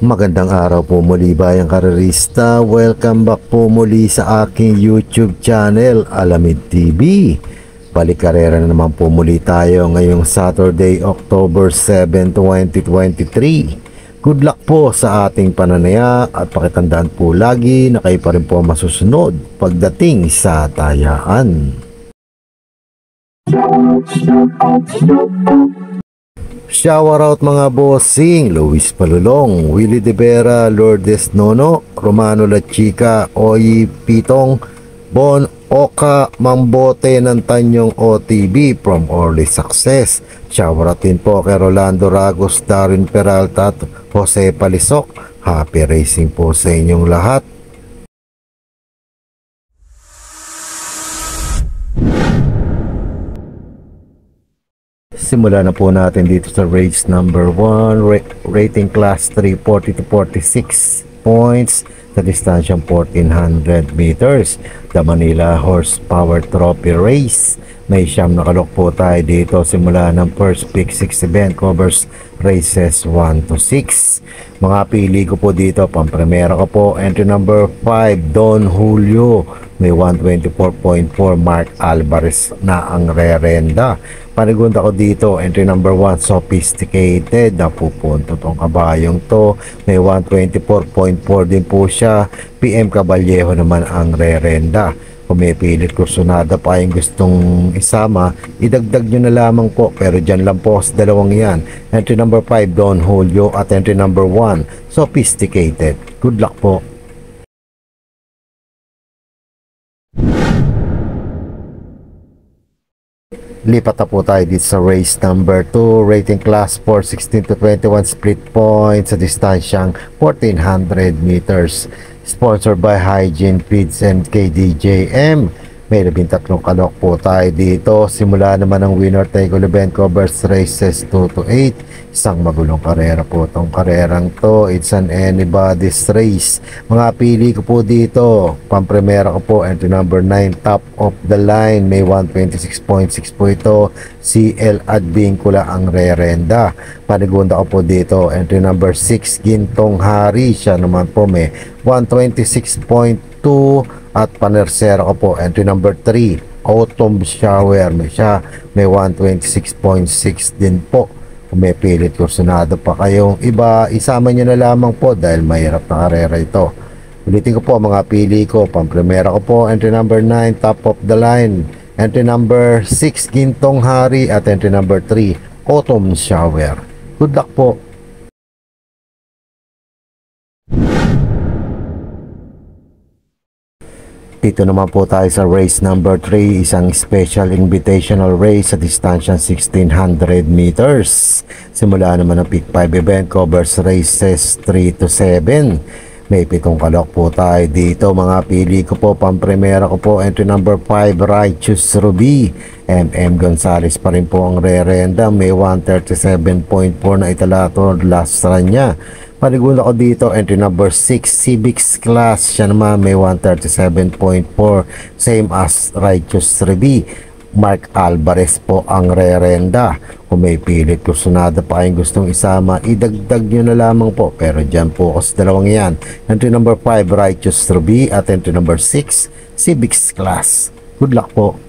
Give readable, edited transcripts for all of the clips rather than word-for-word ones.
Magandang araw po muli bayang karerista. Welcome back po muli sa aking YouTube channel, Alamid TV. Balik karera na naman po muli tayo ngayong Saturday, October 7, 2023. Good luck po sa ating pananaya at pakitandaan po lagi na kayo pa rin po masusunod pagdating sa tayaan. Shower out mga bossing, Luis Palulong, Willie De Vera, Lourdes Nono, Romano La Chica, Oyi Pitong, Bon Oka, Mambote ng Tanyong OTB from Orly Success. Shower out din po kay Rolando Ragos, Darren Peralta at Jose Palisok. Happy racing po sa inyong lahat. Simula na po natin dito sa race number 1, rating class 3, 40 to 46 points sa distansyang 1400 meters. The Manila Horsepower Trophy Race. May siyam na kalok po tayo dito simula ng first pick 6 event covers races 1 to 6. Mga pili ko po dito, pampremera ko po, entry number 5, Don Julio. May 124.4, Mark Alvarez na ang rerenda. Panigunda ko dito, entry number 1, Sophisticated. Napupunto tong kabayong to. May 124.4 din po siya. PM Caballejo naman ang rerenda. Kung may pilit kursunada pa yung gustong isama, idagdag nyo na lamang po. Pero dyan lang po sa dalawang yan. Entry number 5, Don Julio at entry number 1, Sophisticated. Good luck po. Lipat na po tayo dito sa race number 2, rating class 4, 16 to 21 split points sa distansyang 1400 meters. Sponsored by Hygiene Feeds and KDJM. May 13 kalok po tayo dito. Simula naman ang winner take all event covers races 2 to 8. Isang magulong karera po itong karerang to. It's an anybody's race. Mga pili ko po dito, pampremera ko po, entry number 9, Top of the Line. May 126.6 po ito. CL Advincula ang rerenda. Panigunda ko po dito, entry number 6, Gintong Hari. Siya naman po may 126.2 at panersera ko po, entry number 3, Autumn Shower. May 126.6 din po. Kung may pilit kursunado pa kayong iba, isama nyo na lamang po dahil mahirap na karera ito. Ulitin ko po mga pili ko, pampremera ko po, entry number 9, Top of the Line, entry number 6, Gintong Hari at entry number 3, Autumn Shower. Good luck po. Dito naman po tayo sa race number 3, isang special invitational race sa distansyang 1600 meters. Simula naman ang pick 5 event covers races 3 to 7. May 7 kalok po tayo dito. Mga pili ko po, pampremera ko po, entry number 5, Righteous Ruby. MM Gonzales pa rin po ang rerenda. May 137.4 na italato last run niya. Panigunda ko dito, entry number 6, Civics Class. Siya naman may 137.4, same as Righteous Ruby. Mark Alvarez po ang rerenda. Kung may pilit kursunada pa kayong gustong isama, idagdag nyo na lamang po. Pero dyan po sa dalawang yan, entry number 5, Righteous Ruby at entry number 6, Civics Class. Good luck po.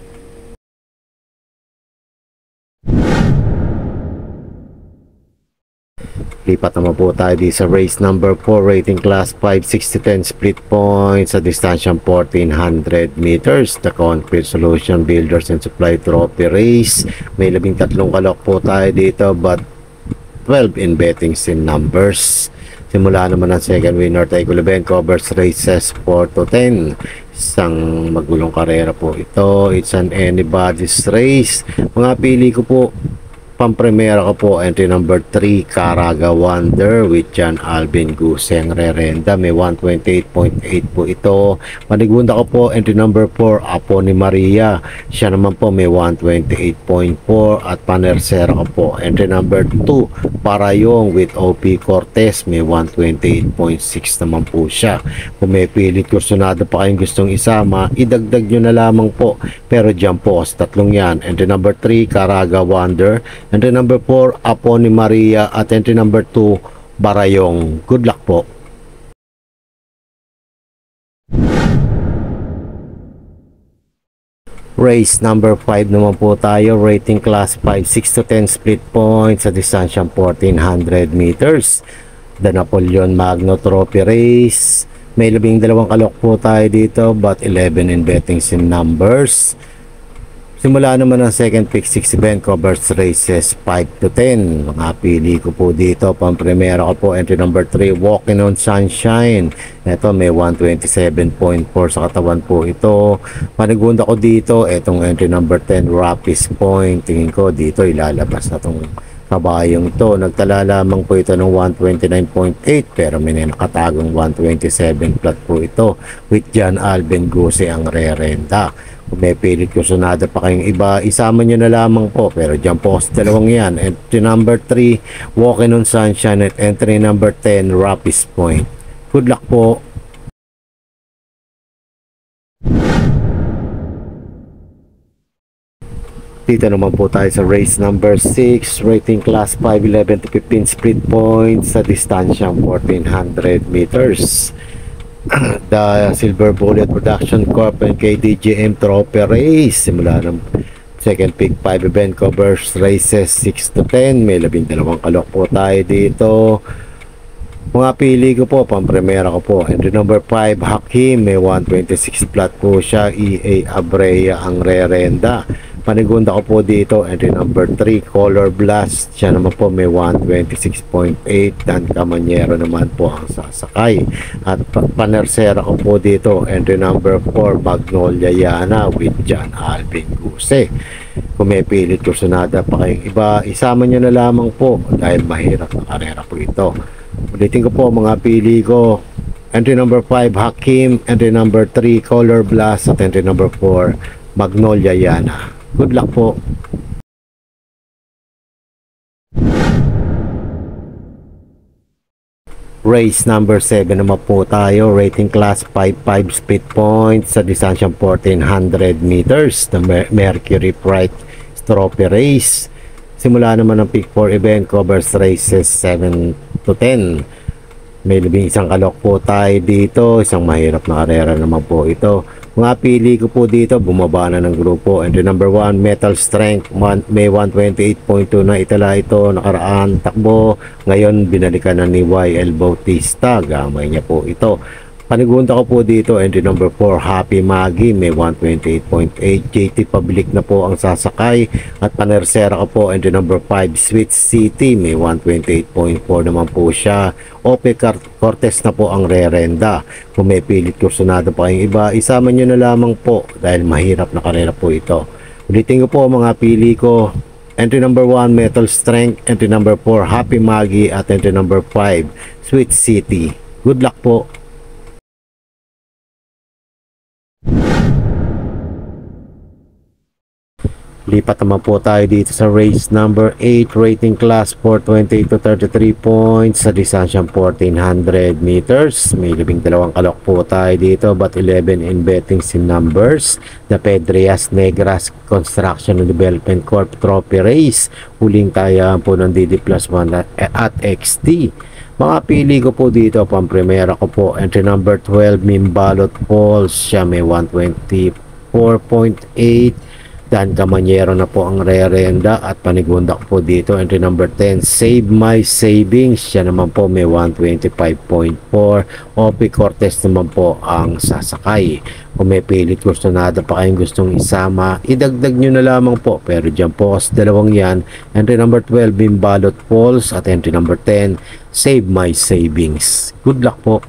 Lipat naman po tayo di sa race number 4, rating class 5, 6 to 10 split points sa distansyang 1400 meters. The Concrete Solution Builders and Supply Trophy Race. May 13 kalok po tayo dito but 12 in bettings in numbers. Simula naman ang second winner take all event covers races 4 to 10. Isang magulong karera po ito. It's an anybody's race. Mga pili ko po, pampremera ko po, entry number 3, Caraga Wonder with John Alvin Guseng rerenda. May 128.8 po ito. Panigunda ko po, entry number 4, Apo ni Maria. Siya naman po may 128.4 at panersera ko po, entry number 2, Parayong with OP Cortez. May 128.6 naman po siya. Kung may pilit kursunado pa kayong gustong isama, idagdag nyo na lamang po. Pero dyan po sa tatlong yan, entry number 3, Caraga Wonder, entry number 4, Apo ni Maria at entry number 2, Barayong. Good luck po. Race number 5 naman po tayo, rating class 5, 6 to 10 split points sa distansyang 1400 meters. The Napoleon Magno Trophy Race. May 12 kalok po tayo dito, but 11 in bettings in numbers. Simula naman ang second pick, 6 event covers races 5 to 10. Mga pili ko po dito, pang-primera ko po, entry number 3, Walking on Sunshine. Ito may 127.4 sa katawan po ito. Panigunda ko dito, itong entry number 10, Rapis Point. Tingin ko dito ilalabas na itong kabayong to. Nagtala lamang po ito ng 129.8 pero may nakatagong 127 flat po ito with John Alvin Guse ang re-renta. Kung may pilit kusunada pa kayong iba, isama nyo na lamang po. Pero dyan po sa dalawang yan. Entry number 3, Walking on Sunshine, at entry number 10, Rapis Point. Good luck po. Dito naman po tayo sa race number 6, rating class 5, 11 to 15 split points sa distansyang 1400 meters. The Silver Bullet Production Corp and KDGM Trophy Race. Simula ng second pick, 5 event covers races 6 to 10. May 12 kalok po tayo dito. Mga pili ko po, pang-primera ko po, entry number 5, Hakim. May 126 flat po siya. EA Abrea ang re-renda. Panigunda ko po dito, entry number 3, Color Blast. Siya naman po may 126.8. Dan Camanyero naman po ang sasakay. At panersera ko po dito, entry number 4, Magnolia Yana with John Alvin Guse. Kung may pilit kusunada pa kayong iba, isama nyo na lamang po dahil mahirap na karera po ito. Ulitin ko po mga pili ko, entry number 5, Hakim, entry number 3, Color Blast, at entry number 4, Magnolia Yana. Good luck po. Race number 7 naman po tayo, rating class 5 split points sa distansyang 1400 meters, the Mercury Pride Trophy Race. Simula naman ang pick 4 event covers races 7 to 10. May 11 kalok po tayo dito, isang mahirap na karera naman po ito. Mga pili ko po dito, bumaba na ng grupo. Entry number 1, Metal Strength, may 128.2 na itala ito, nakaraan takbo. Ngayon, binalikan na ni YL Bautista, gamay niya po ito. Panigunda ko po dito, entry number 4, Happy Maggie, may 128.8. JT Public na po ang sasakay. At panersera ko po, entry number 5, Sweet City, may 128.4 naman po siya. Ope Cortez na po ang re-renda. Kung may pilit kursunado pa kayong iba, isama nyo na lamang po dahil mahirap na karera po ito. Ulitin ko po mga pili ko, entry number 1, Metal Strength, entry number 4, Happy Maggie, at entry number 5, Sweet City. Good luck po. Lipat naman po tayo dito sa race number 8, rating class 428 to 33 points sa distansyang 1400 meters. May 12 kalok po tayo dito, but 11 in bettings in numbers. The Pedrias Negras Construction and Development Corp Trophy Race. Huling tayo po ng DD Plus 1 at XT. Mga pili ko po dito, pang-primera ko po, entry number 12, Mimbalot Falls. Siya may 124.8. Dan Camanyero na po ang re-renda, at panigunda ko po dito, entry number 10, Save My Savings. Siya naman po may 125.4. Ope Cortez naman po ang sasakay. Kung may pilit kursunada pa kayong gustong isama, idagdag nyo na lamang po. Pero dyan po sa dalawang yan, entry number 12, Bimbalot Falls, at entry number 10, Save My Savings. Good luck po.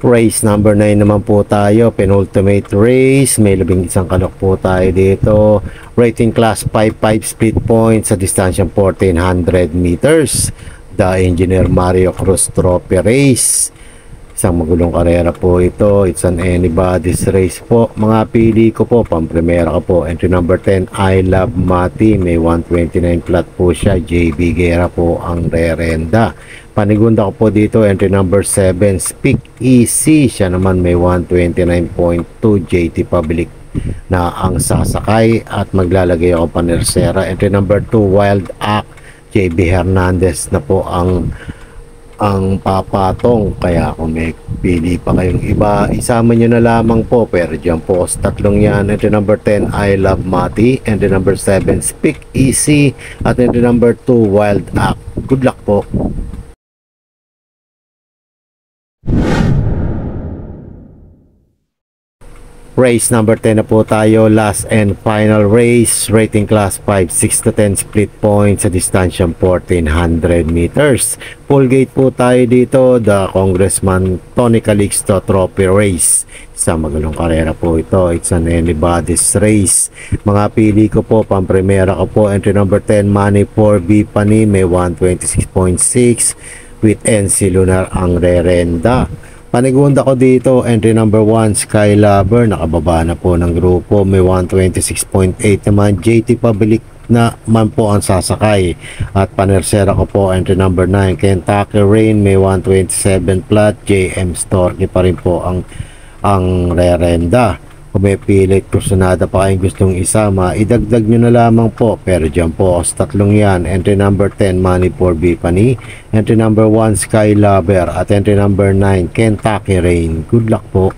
Race number 9 naman po tayo, penultimate race. May 11 kalok po tayo dito. Rating class 5 split points sa distansyang 1400 meters. The Engineer Mario Cruz Trophy Race. Isang magulong karera po ito. It's an anybody's race po. Mga pili ko po, pang-primera ko po, entry number 10, I Love Mati. May 129 flat po siya. JB Guerra po ang re-renda. Panigunda ko po dito, entry number 7, Speak Easy. Siya naman may 129.2. JT Public na ang sasakay at maglalagay ako panersera. Entry number 2, Wild Act, JB Hernandez na po ang papatong. Kaya kung may pili pa kayong iba, isama nyo na lamang po. Pero dyan po sa tatlong yan. Entry number 10, I Love Mati. Entry number 7, Speak Easy. At entry number 2, Wild Act. Good luck po. Race number 10 na po tayo, last and final race, rating class 5, 6 to 10 split points sa distansyang 1400 meters. Full gate po tayo dito, the Congressman Tony Calixto Trophy Race. Isang magulong karera po ito, it's an anybody's race. Mga pili ko po, pang-primera ko po, entry number 10, Money 4B Pani, may 126.6 with NC Lunar ang rerenda. Panigunda ko dito, entry number 1, Sky Lover, nakababa na po ng grupo, may 126.8 naman. JT Pabilik na man po ang sasakay. At panersera ko po, entry number 9, Kentucky Rain, may 127 flat. JM Storky pa rin po ang rerenda. Kung may pilit kursunada pa kayong gustong isama, idagdag nyo na lamang po. Pero dyan po sa tatlong yan, entry number 10, Money 4B Pani, entry number 1, Sky Lover, at entry number 9, Kentucky Rain. Good luck po.